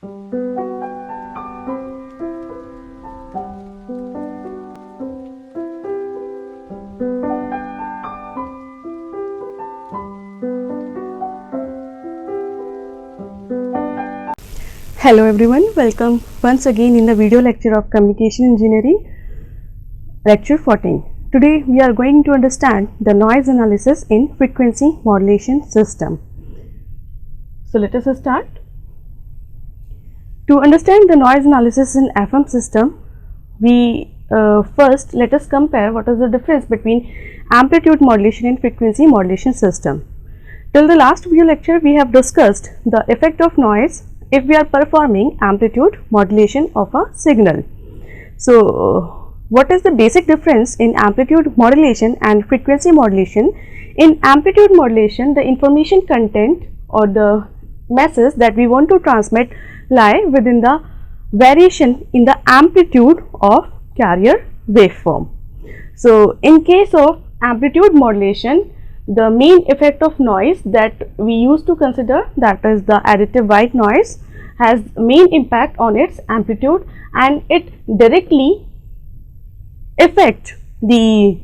Hello everyone, welcome once again in the video lecture of Communication Engineering, lecture 14. Today we are going to understand the noise analysis in frequency modulation system. So let us start. To understand the noise analysis in FM system, we first let us compare what is the difference between amplitude modulation and frequency modulation system. Till the last video lecture we have discussed the effect of noise if we are performing amplitude modulation of a signal. So what is the basic difference in amplitude modulation and frequency modulation? In amplitude modulation, the information content or the message that we want to transmit lie within the variation in the amplitude of carrier waveform. So in case of amplitude modulation, the main effect of noise that we used to consider, that is the additive white noise, has main impact on its amplitude and it directly affect the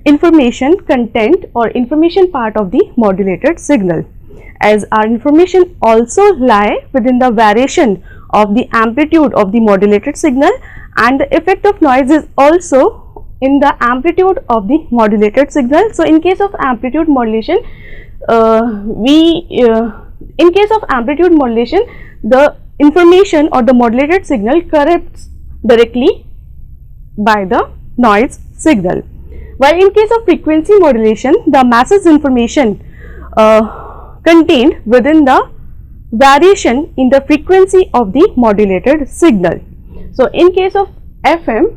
information content or information part of the modulated signal, as our information also lie within the variation of the amplitude of the modulated signal, and the effect of noise is also in the amplitude of the modulated signal. So in case of amplitude modulation, the information or the modulated signal corrupts directly by the noise signal, while in case of frequency modulation, the message information contained within the variation in the frequency of the modulated signal. So in case of FM,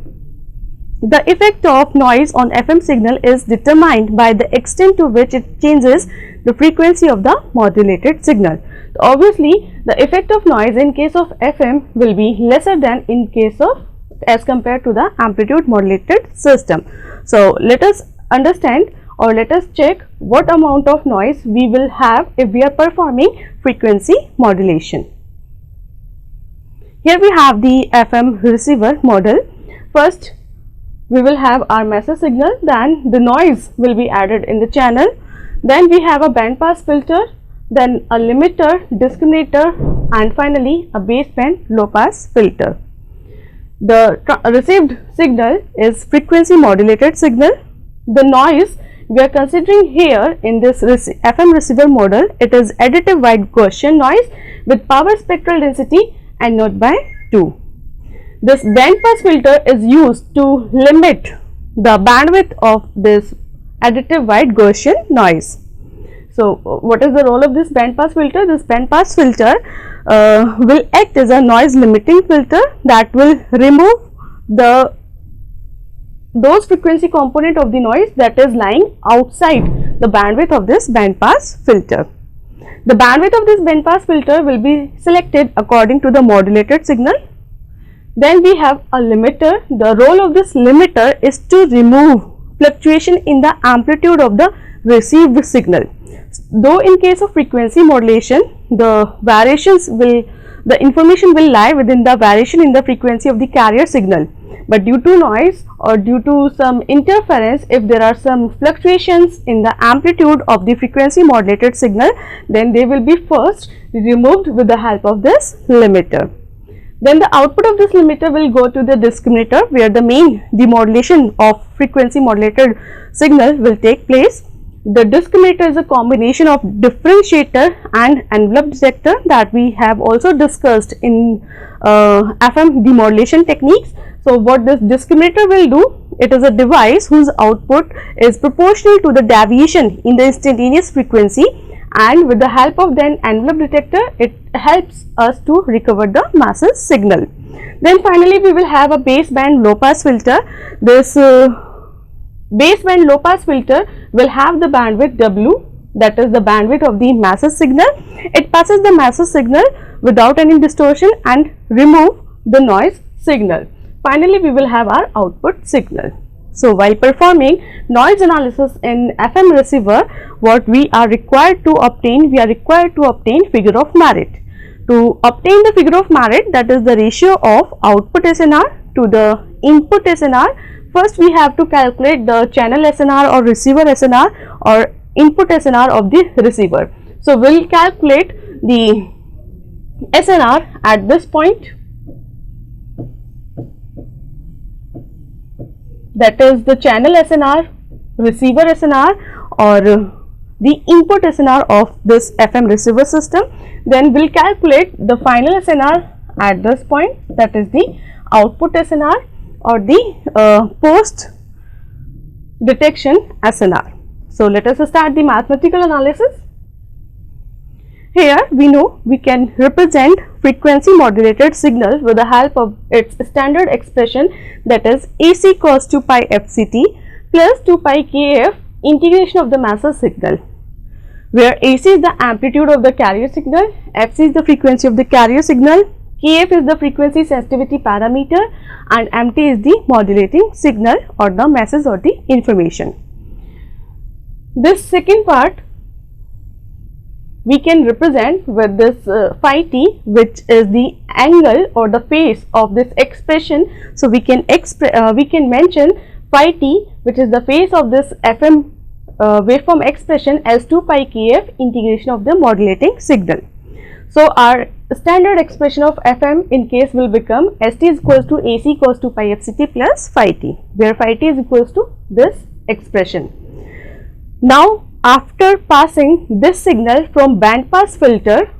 the effect of noise on FM signal is determined by the extent to which it changes the frequency of the modulated signal. So obviously, the effect of noise in case of FM will be lesser than in case of as compared to the amplitude modulated system. So let us understand or let us check what amount of noise we will have if we are performing frequency modulation. Here we have the FM receiver model. First, we will have our message signal, then the noise will be added in the channel, then we have a band pass filter, then a limiter, discriminator, and finally a baseband low pass filter. The received signal is frequency modulated signal. The noise we are considering here in this FM receiver model, it is additive white Gaussian noise with power spectral density n naught by 2. This band pass filter is used to limit the bandwidth of this additive white Gaussian noise. So what is the role of this band pass filter? This band pass filter will act as a noise limiting filter that will remove those frequency component of the noise that is lying outside the bandwidth of this band pass filter. The bandwidth of this band pass filter will be selected according to the modulated signal. Then we have a limiter. The role of this limiter is to remove fluctuation in the amplitude of the received signal. Though in case of frequency modulation, the information will lie within the variation in the frequency of the carrier signal, but due to noise or due to some interference, if there are some fluctuations in the amplitude of the frequency modulated signal, then they will be first removed with the help of this limiter. Then the output of this limiter will go to the discriminator, where the main demodulation of frequency modulated signal will take place. The discriminator is a combination of differentiator and envelope detector that we have also discussed in FM demodulation techniques. So what this discriminator will do, it is a device whose output is proportional to the deviation in the instantaneous frequency, and with the help of then envelope detector, it helps us to recover the message signal. Then finally we will have a baseband low pass filter. This baseband low pass filter will have the bandwidth W, that is the bandwidth of the message signal. It passes the message signal without any distortion and remove the noise signal. Finally we will have our output signal. So while performing noise analysis in FM receiver, what we are required to obtain, figure of merit. To obtain the figure of merit, that is the ratio of output SNR to the input SNR, first we have to calculate the channel SNR or receiver SNR or input SNR of the receiver. So, we will calculate the SNR at this point, that is the channel SNR, receiver SNR or the input SNR of this FM receiver system. Then we will calculate the final SNR at this point, that is the output SNR or the post detection SNR. So, let us start the mathematical analysis. Here we know we can represent frequency modulated signal with the help of its standard expression, that is AC cos 2 pi FCT plus 2 pi KF integration of the massive signal, where AC is the amplitude of the carrier signal, FC is the frequency of the carrier signal, KF is the frequency sensitivity parameter and MT is the modulating signal or the message or the information. This second part we can represent with this phi t, which is the angle or the phase of this expression. So, we can mention phi t, which is the phase of this FM waveform expression, as 2 pi kf integration of the modulating signal. So, our standard expression of FM in case will become ST is equals to AC cos 2 pi FCT plus phi t, where phi t is equals to this expression. Now, after passing this signal from band pass filter,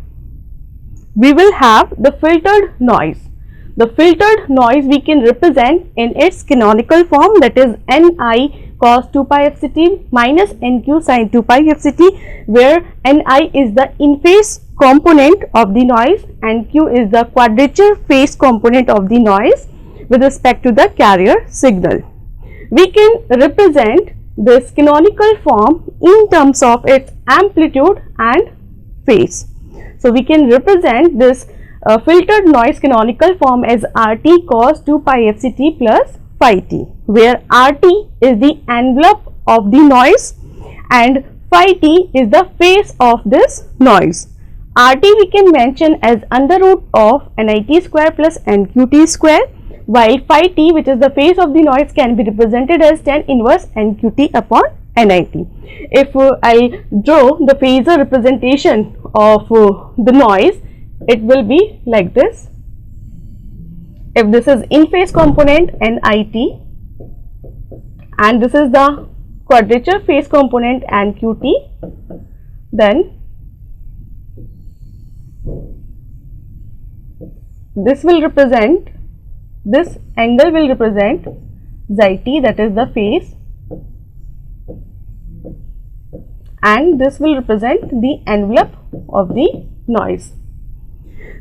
we will have the filtered noise. The filtered noise we can represent in its canonical form, that is Ni cos 2 pi FCT minus Nq sin 2 pi FCT, where Ni is the in phase component of the noise and Q is the quadrature phase component of the noise with respect to the carrier signal. We can represent this canonical form in terms of its amplitude and phase. So, we can represent this filtered noise canonical form as RT cos 2 pi FCT plus phi t, where RT is the envelope of the noise and phi t is the phase of this noise. RT we can mention as under root of NIT square plus NQT square, while phi t, which is the phase of the noise, can be represented as tan inverse NQT upon NIT. If I draw the phasor representation of the noise, it will be like this. If this is in phase component NIT and this is the quadrature phase component NQT, then this will represent, this angle will represent xi t, that is the phase, and this will represent the envelope of the noise.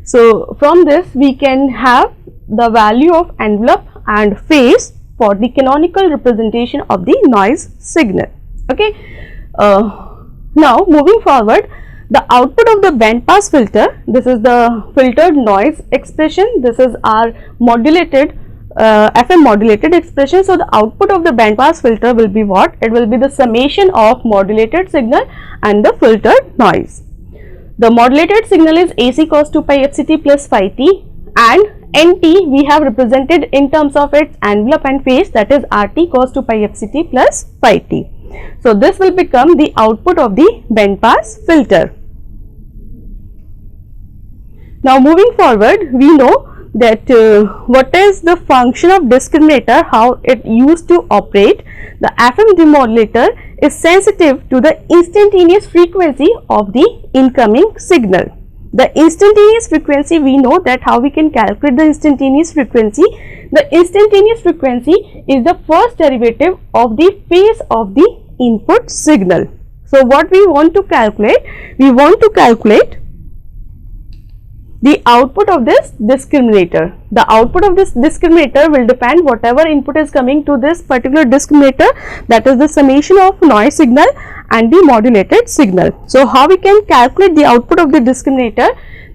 So, from this we can have the value of envelope and phase for the canonical representation of the noise signal. Okay. Now, moving forward, the output of the band pass filter, this is the filtered noise expression, this is our modulated FM modulated expression. So, the output of the band pass filter will be what? It will be the summation of modulated signal and the filtered noise. The modulated signal is AC cos 2 pi FCT plus phi t, and NT we have represented in terms of its envelope and phase, that is RT cos 2 pi FCT plus phi t. So, this will become the output of the band pass filter. Now, moving forward, we know that what is the function of discriminator, how it used to operate. The FM demodulator is sensitive to the instantaneous frequency of the incoming signal. The instantaneous frequency, we know that how we can calculate the instantaneous frequency. The instantaneous frequency is the first derivative of the phase of the input signal. So, what we want to calculate? We want to calculate the output of this discriminator. The output of this discriminator will depend whatever input is coming to this particular discriminator, that is the summation of noise signal and the modulated signal. So, how we can calculate the output of the discriminator?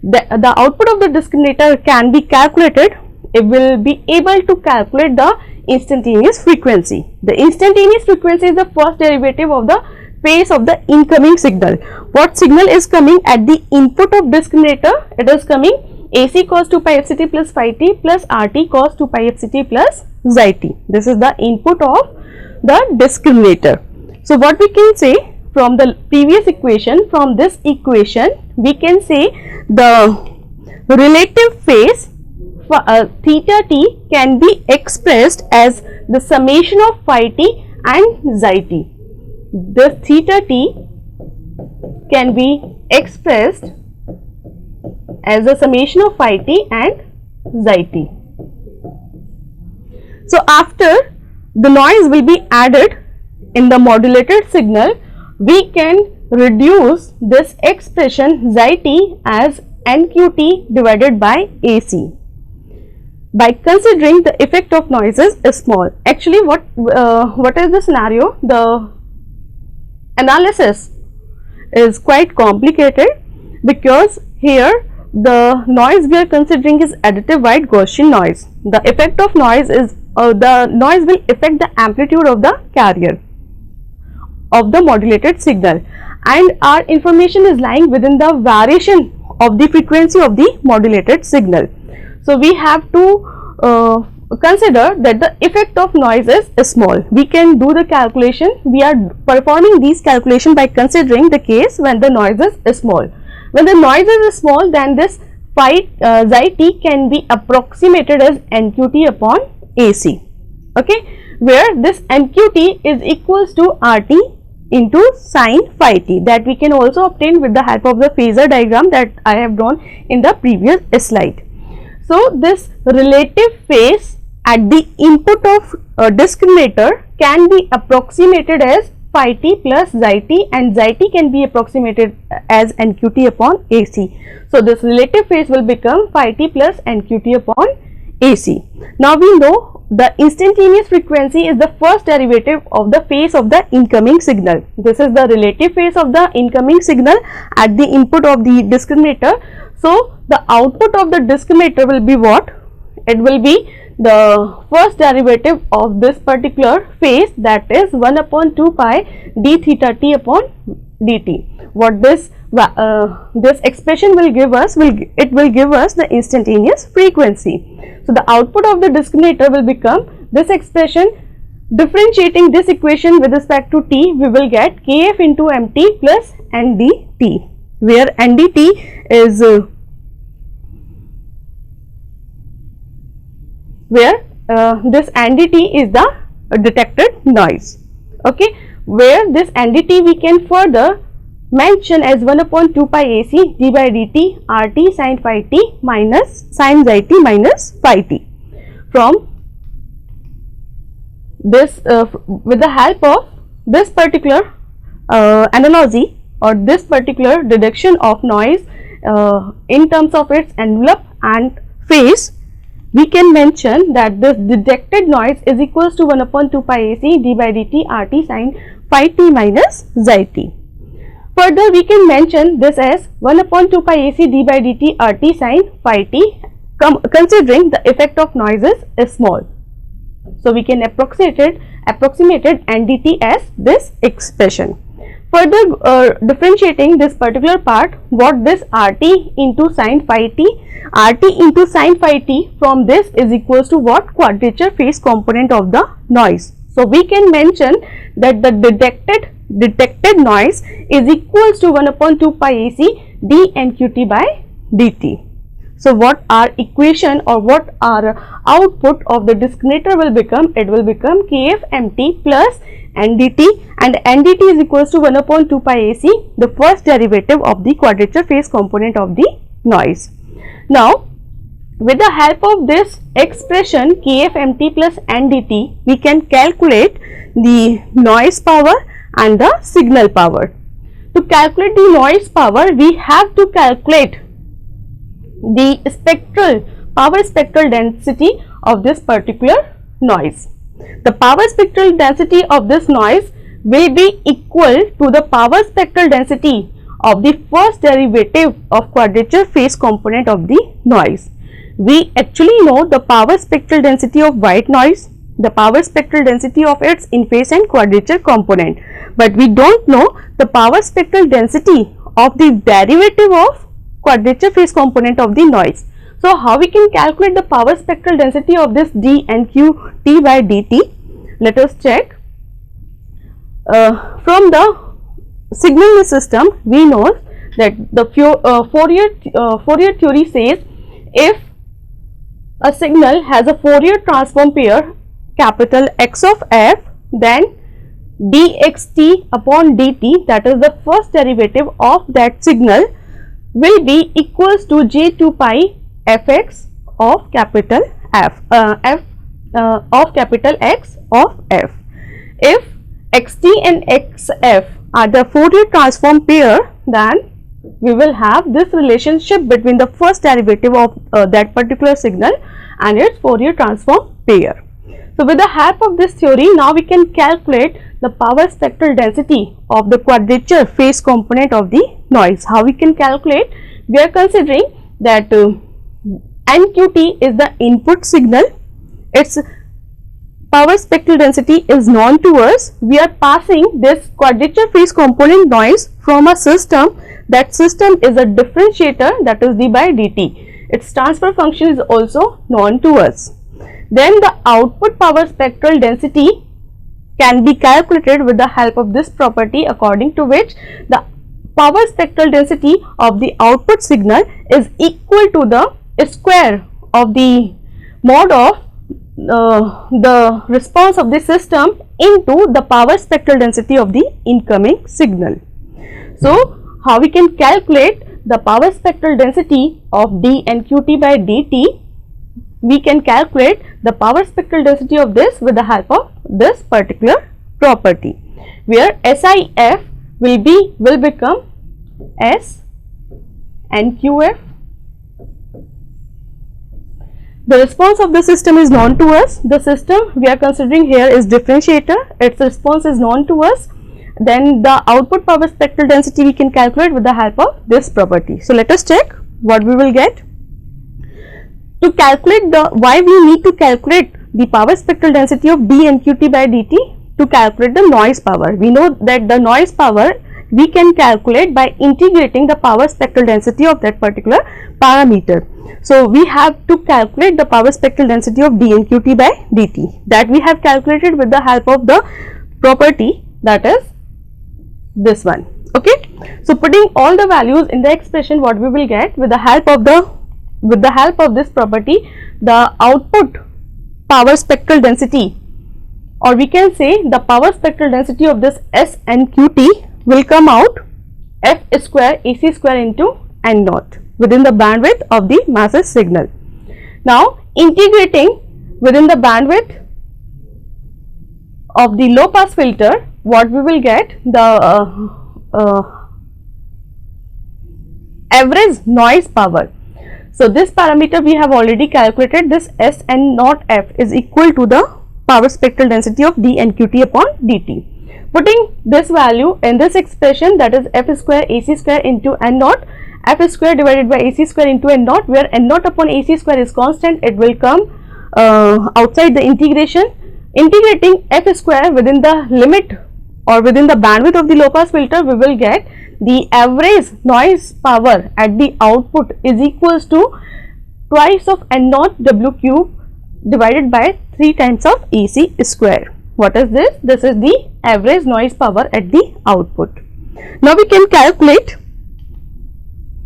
The output of the discriminator can be calculated. It will be able to calculate the instantaneous frequency. The instantaneous frequency is the first derivative of the phase of the incoming signal. What signal is coming at the input of discriminator? It is coming AC cos 2 pi fct plus phi t plus RT cos 2 pi fct plus xi t. This is the input of the discriminator. So what we can say from the previous equation, from this equation we can say the relative phase for theta t can be expressed as the summation of phi t and xi t. This theta t can be expressed as a summation of phi t and xi t. So after the noise will be added in the modulated signal, we can reduce this expression xi t as nqt divided by AC by considering the effect of noises is small. Actually, what is the scenario? The analysis is quite complicated because here the noise we are considering is additive white Gaussian noise. The effect of noise is the noise will affect the amplitude of the carrier of the modulated signal, and our information is lying within the variation of the frequency of the modulated signal. So we have to consider that the effect of noise is small. We can do the calculation. We are performing these calculation by considering the case when the noise is small. When the noise is small, then this phi xi t can be approximated as nqt upon AC. Okay, where this nqt is equals to RT into sin phi t, that we can also obtain with the help of the phasor diagram that I have drawn in the previous slide. So this relative phase at the input of discriminator can be approximated as phi t plus xi t, and xi t can be approximated as nqt upon AC. So this relative phase will become phi t plus nqt upon AC. Now we know the instantaneous frequency is the first derivative of the phase of the incoming signal. This is the relative phase of the incoming signal at the input of the discriminator. So the output of the discriminator will be what? It will be the first derivative of this particular phase, that is 1 upon 2 pi d theta t upon dt. What this expression will give us, it will give us the instantaneous frequency. So the output of the discriminator will become this expression. Differentiating this equation with respect to t, we will get kf into mt plus ndt, where ndt is this ndt is the detected noise. Okay, where this ndt we can further mention as 1 upon 2 pi AC d by dt RT sin phi t minus sin xi t minus phi t. From this with the help of this particular analogy or this particular deduction of noise in terms of its envelope and phase, we can mention that this detected noise is equals to 1 upon 2 pi AC d by dt RT sin phi t minus xi t. Further, we can mention this as 1 upon 2 pi AC d by dt RT sin phi t, considering the effect of noises is small. So we can approximated ndt as this expression. Further differentiating this particular part, what this RT into sin phi t, RT into sin phi t, from this is equals to what? Quadrature phase component of the noise. So we can mention that the detected noise is equals to 1 upon 2 pi AC d nqt by dt. So what our equation or what our output of the discriminator will become? It will become kf mt plus ndt, and ndt is equals to 1 upon 2 pi AC, the first derivative of the quadrature phase component of the noise. Now with the help of this expression kf mt plus ndt, we can calculate the noise power and the signal power. To calculate the noise power, we have to calculate the power spectral density of this particular noise. The power spectral density of this noise will be equal to the power spectral density of the first derivative of quadrature phase component of the noise. We actually know the power spectral density of white noise, the power spectral density of its in-phase and quadrature component, but we don't know the power spectral density of the derivative of quadrature phase component of the noise. So, how we can calculate the power spectral density of this d and q t by dt? Let us check. From the signal system, we know that the Fourier theory says if a signal has a Fourier transform pair capital X of f, then dxt upon dt, that is the first derivative of that signal, will be equals to j2 pi fx of capital F, of capital X of f. If xt and xf are the Fourier transform pair, then we will have this relationship between the first derivative of that particular signal and its Fourier transform pair. So, with the help of this theory, now we can calculate the power spectral density of the quadrature phase component of the noise. How we can calculate? We are considering that nqt is the input signal, its power spectral density is known to us. We are passing this quadrature phase component noise from a system. That system is a differentiator, that is d by dt. Its transfer function is also known to us. Then the output power spectral density can be calculated with the help of this property, according to which the power spectral density of the output signal is equal to the square of the mod of the response of the system into the power spectral density of the incoming signal. So, how we can calculate the power spectral density of d and qt by dt? We can calculate the power spectral density of this with the help of this particular property, where SIF will become S and QF. The response of the system is known to us. The system we are considering here is differentiator. Its response is known to us. Then the output power spectral density we can calculate with the help of this property. So, let us check what we will get. To calculate why we need to calculate the power spectral density of d and qt by dt? To calculate the noise power. We know that the noise power we can calculate by integrating the power spectral density of that particular parameter. So, we have to calculate the power spectral density of d and qt by dt, that we have calculated with the help of the property, that is this one. Okay. So, putting all the values in the expression, what we will get with the help of this property, the output power spectral density, or we can say the power spectral density of this S and qt, will come out f square AC square into n naught within the bandwidth of the masses signal. Now, integrating within the bandwidth of the low pass filter, what we will get? The average noise power. So, this parameter we have already calculated. This S and naught f is equal to the power spectral density of d and qt upon dt. Putting this value in this expression, that is f square AC square into n naught, f square divided by AC square into n naught, where n naught upon AC square is constant, it will come outside the integration. Integrating f square within the limit or within the bandwidth of the low pass filter, we will get the average noise power at the output is equals to twice of n naught w cube divided by 3 times of AC square. What is this? This is the average noise power at the output. Now, we can calculate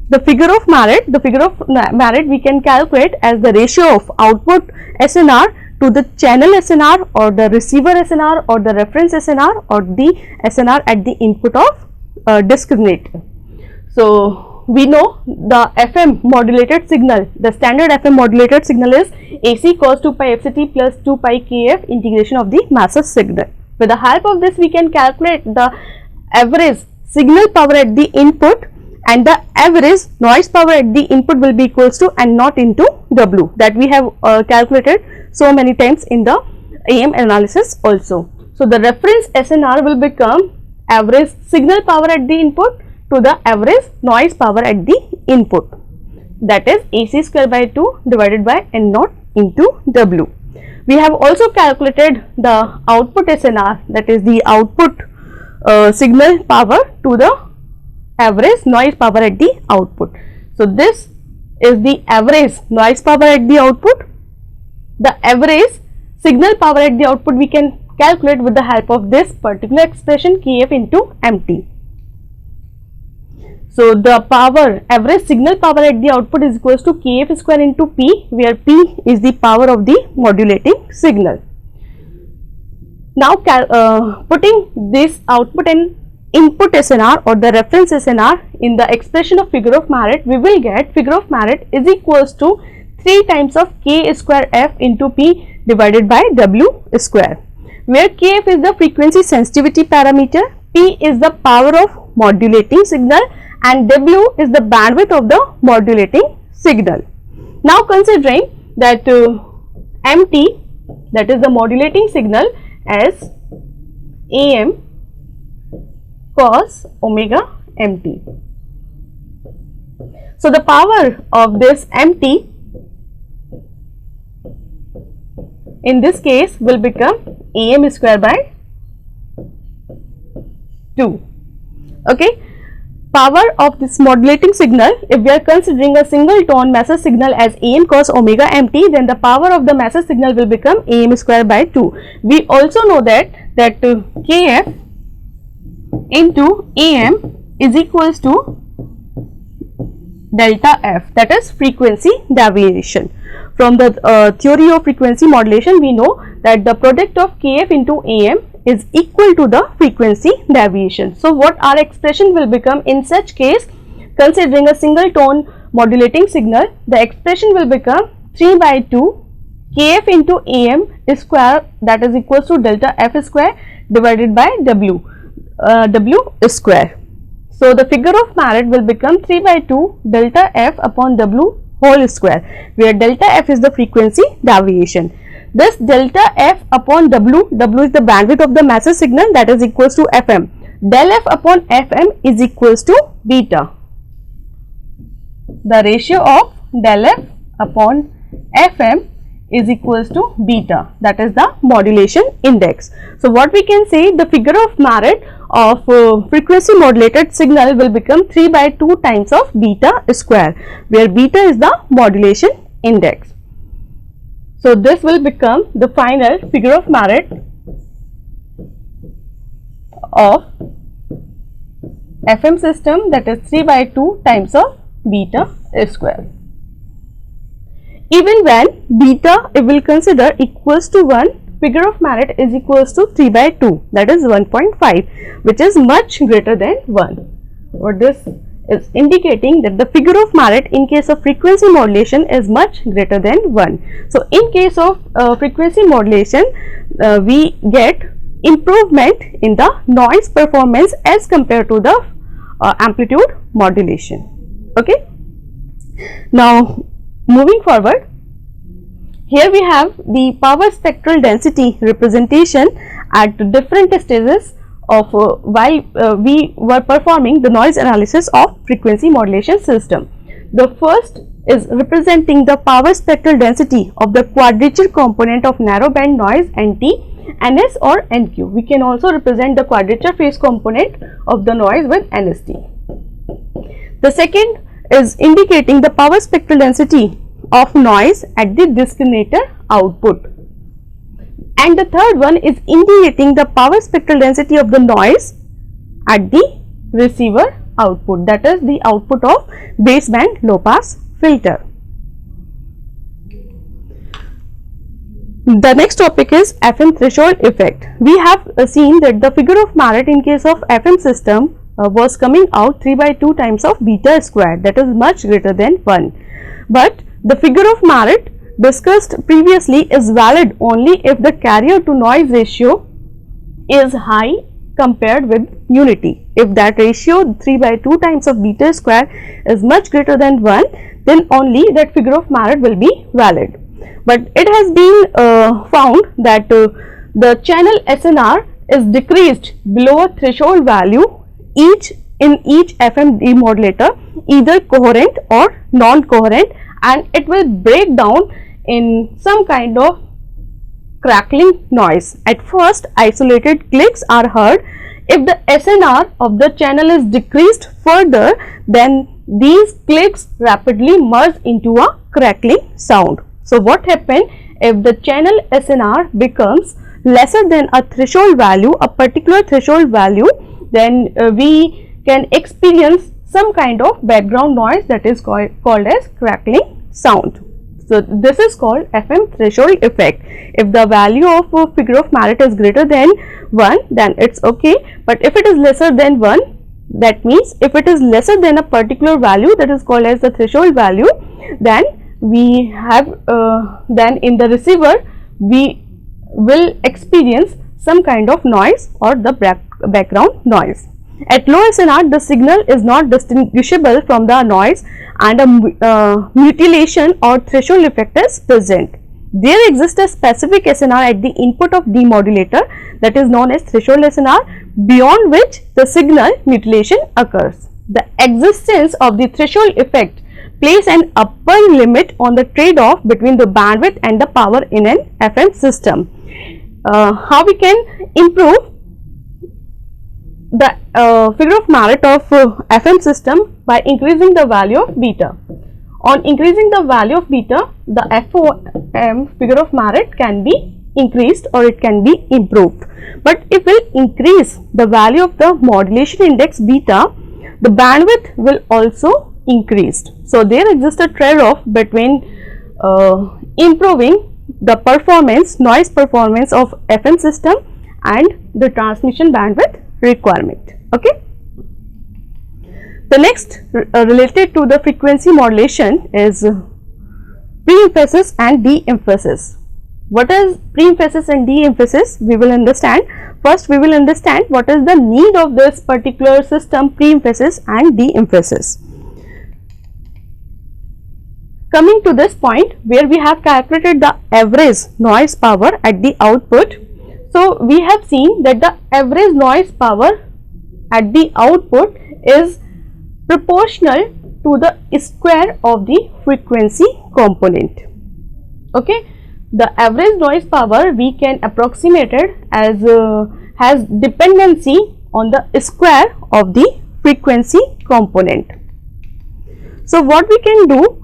the figure of Marret. The figure of Marret we can calculate as the ratio of output SNR to the channel SNR or the receiver SNR or the reference SNR or the SNR at the input of discriminator. So, we know the FM modulated signal, the standard FM modulated signal is AC cos 2 pi fct plus 2 pi kf integration of the masses signal. With the help of this, we can calculate the average signal power at the input, and the average noise power at the input will be equals to n naught into W, that we have calculated so many times in the AM analysis also. So, the reference SNR will become average signal power at the input to the average noise power at the input, that is AC square by 2 divided by n naught into W. We have also calculated the output SNR, that is the output signal power to the average noise power at the output. So this is the average noise power at the output. The average signal power at the output we can calculate with the help of this particular expression Kf into Mt. So the power, average signal power at the output is equals to Kf square into P, where P is the power of the modulating signal. Now putting this output and input SNR or the reference SNR in the expression of figure of merit, we will get figure of merit is equals to 3 times of K square F into P divided by W square, where Kf is the frequency sensitivity parameter, P is the power of modulating signal, and W is the bandwidth of the modulating signal. Now considering that Mt, that is the modulating signal, as Am cos omega Mt. So the power of this Mt in this case will become Am square by 2. Okay. Power of this modulating signal, if we are considering a single tone message signal as Am cos omega Mt, then the power of the message signal will become Am square by 2. We also know that Kf into Am is equals to delta F, that is frequency deviation. From the theory of frequency modulation, we know that the product of Kf into Am is equal to the frequency deviation. So what our expression will become in such case, considering a single tone modulating signal, the expression will become 3 by 2 Kf into Am square, that is equals to delta F square divided by W square. So the figure of merit will become 3 by 2 delta F upon W whole square, where delta F is the frequency deviation. This delta F upon W, W is the bandwidth of the message signal, that is equals to Fm. Del F upon Fm is equals to beta. The ratio of del F upon Fm is equals to beta, that is the modulation index. So what we can say, the figure of merit of frequency modulated signal will become 3 by 2 times of beta square, where beta is the modulation index. So this will become the final figure of merit of FM system, that is 3 by 2 times of beta square. Even when beta, if we will consider equals to 1, figure of merit is equals to 3 by 2, that is 1.5, which is much greater than 1. Or this is indicating that the figure of merit in case of frequency modulation is much greater than 1. So in case of frequency modulation, we get improvement in the noise performance as compared to the amplitude modulation. Okay. Now moving forward, here we have the power spectral density representation at different stages of while we were performing the noise analysis of frequency modulation system. The first is representing the power spectral density of the quadrature component of narrowband noise NT, NS or NQ. We can also represent the quadrature phase component of the noise with NST. The second is indicating the power spectral density of noise at the discriminator output, and the third one is indicating the power spectral density of the noise at the receiver output, that is the output of baseband low pass filter. The next topic is FM threshold effect. We have seen that the figure of merit in case of FM system was coming out 3 by 2 times of beta square, that is much greater than 1. But the figure of merit discussed previously is valid only if the carrier to noise ratio is high compared with unity. If that ratio 3 by 2 times of beta square is much greater than 1, then only that figure of merit will be valid. But it has been found that the channel SNR is decreased below a threshold value in each FM demodulator, either coherent or non-coherent, and it will break down in some kind of crackling noise. At first, isolated clicks are heard. If the SNR of the channel is decreased further, then these clicks rapidly merge into a crackling sound. So what happens if the channel SNR becomes lesser than a threshold value, a particular threshold value, then we can experience some kind of background noise that is called as crackling sound. So this is called FM threshold effect. If the value of a figure of merit is greater than 1, then it's okay, but if it is lesser than 1, that means if it is lesser than a particular value that is called as the threshold value, then we have then in the receiver we will experience some kind of noise or the background noise. At low SNR, the signal is not distinguishable from the noise and a mutilation or threshold effect is present. There exists a specific SNR at the input of demodulator, that is known as threshold SNR, beyond which the signal mutilation occurs. The existence of the threshold effect place an upper limit on the trade-off between the bandwidth and the power in an FM system. How we can improve the figure of merit of FM system? By increasing the value of beta. On increasing the value of beta, the FOM figure of merit can be increased or it can be improved. But if we increase the value of the modulation index beta, the bandwidth will also increase. So there exists a trade-off between improving the performance, noise performance of FM system and the transmission bandwidth requirement. Okay. The next related to the frequency modulation is pre-emphasis and de-emphasis. What is pre-emphasis and de-emphasis? We will understand. First, we will understand what is the need of this particular system, pre-emphasis and de-emphasis. Coming to this point where we have calculated the average noise power at the output. So we have seen that the average noise power at the output is proportional to the square of the frequency component. Okay, the average noise power we can approximate it as has dependency on the square of the frequency component. So what we can do,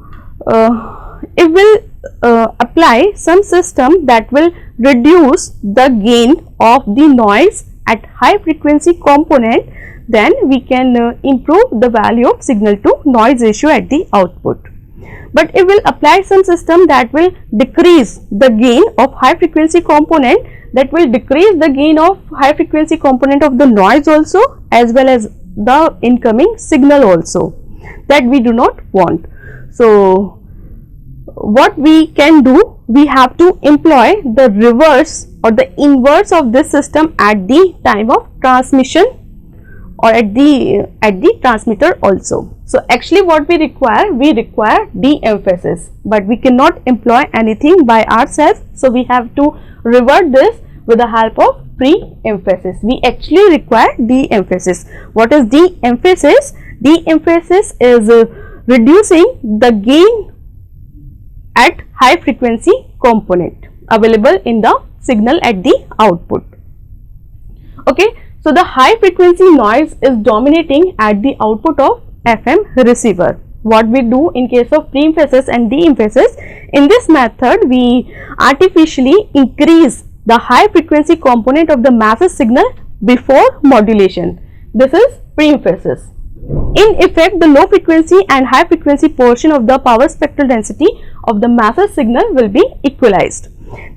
it will apply some system that will reduce the gain of the noise at high frequency component, then we can improve the value of signal to noise ratio at the output. But it will apply some system that will decrease the gain of high frequency component, that will decrease the gain of high frequency component of the noise also, as well as the incoming signal also, that we do not want. So what we can do, we have to employ the reverse or the inverse of this system at the time of transmission or at the transmitter also. So actually what we require de-emphasis, but we cannot employ anything by ourselves. So we have to revert this with the help of pre-emphasis. We actually require de-emphasis. What is de-emphasis? De-emphasis is reducing the gain at high frequency component available in the signal at the output. Okay, so the high frequency noise is dominating at the output of FM receiver. What we do in case of pre-emphasis and de-emphasis, in this method we artificially increase the high frequency component of the massive signal before modulation. This is pre-emphasis. In effect, the low frequency and high frequency portion of the power spectral density of the massive signal will be equalized.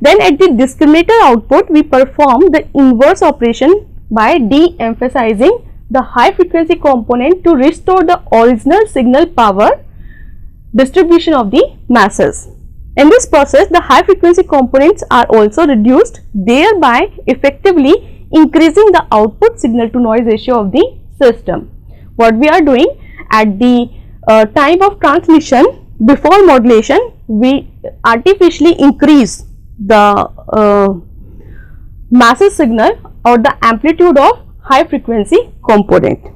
Then at the discriminator output, we perform the inverse operation by de-emphasizing the high frequency component to restore the original signal power distribution of the masses. In this process, the high frequency components are also reduced, thereby effectively increasing the output signal to noise ratio of the system. What we are doing at the time of transmission before modulation, we artificially increase the massive signal or the amplitude of high frequency component.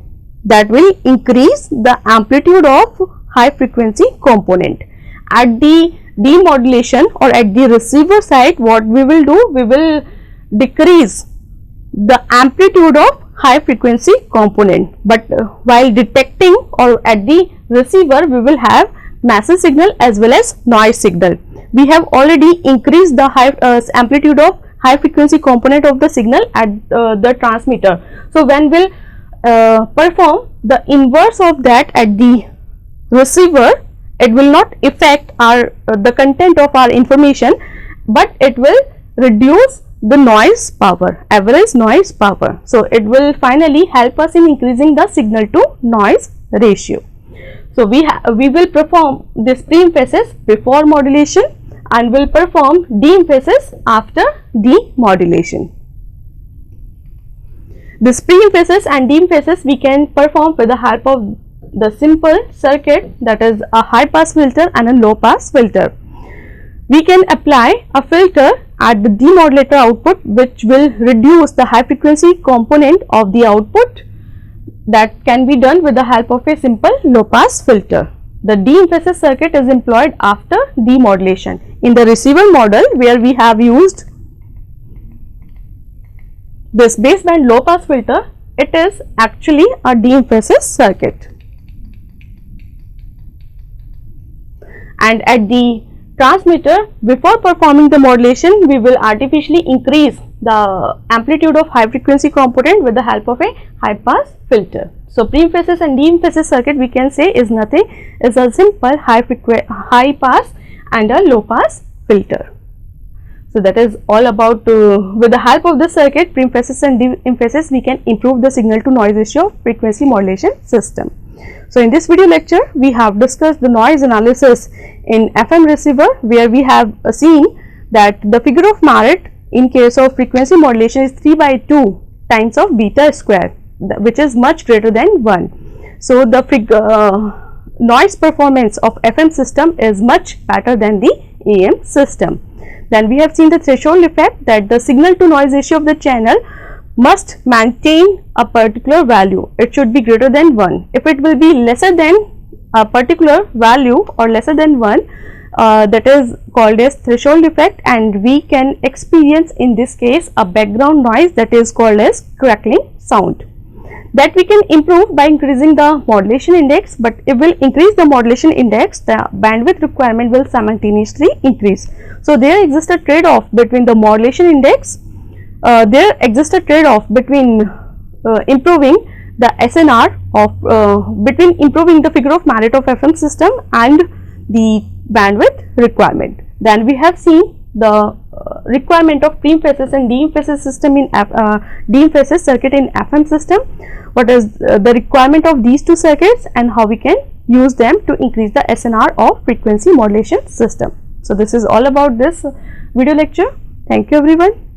That will increase the amplitude of high frequency component. At the demodulation or at the receiver side, what we will do, we will decrease the amplitude of high frequency component, but while detecting or at the receiver we will have massive signal as well as noise signal. We have already increased the high amplitude of high frequency component of the signal at the transmitter. So when we'll perform the inverse of that at the receiver, it will not affect our the content of our information, but it will reduce the noise power, average noise power. So it will finally help us in increasing the signal to noise ratio. So we will perform this pre-emphasis before modulation and will perform de-emphasis after demodulation. This pre-emphasis and de-emphasis we can perform with the help of the simple circuit, that is a high pass filter and a low pass filter. We can apply a filter at the demodulator output which will reduce the high frequency component of the output. That can be done with the help of a simple low pass filter. The de-emphasis circuit is employed after demodulation. In the receiver model where we have used this baseband low pass filter, it is actually a de-emphasis circuit. And at the transmitter, before performing the modulation, we will artificially increase the amplitude of high frequency component with the help of a high pass filter. So pre-emphasis and de-emphasis circuit we can say is nothing, is a simple high pass and a low pass filter. So that is all about with the help of this circuit, pre-emphasis and de-emphasis, we can improve the signal to noise ratio of frequency modulation system. So in this video lecture we have discussed the noise analysis in FM receiver, where we have seen that the figure of merit in case of frequency modulation is 3/2 times of beta square, which is much greater than 1. So the noise performance of FM system is much better than the AM system. Then we have seen the threshold effect, that the signal to noise ratio of the channel must maintain a particular value. It should be greater than 1. If it will be lesser than a particular value or lesser than 1, that is called as threshold effect, and we can experience in this case a background noise that is called as crackling sound. That we can improve by increasing the modulation index, but if we will increase the modulation index, the bandwidth requirement will simultaneously increase. So there exists a trade-off between the modulation index, there exists a trade-off between improving the SNR of between improving the figure of merit of FM system and the bandwidth requirement. Then we have seen the requirement of pre-emphasis and de-emphasis system in de-emphasis circuit in FM system. What is the requirement of these two circuits and how we can use them to increase the SNR of frequency modulation system. So this is all about this video lecture. Thank you everyone.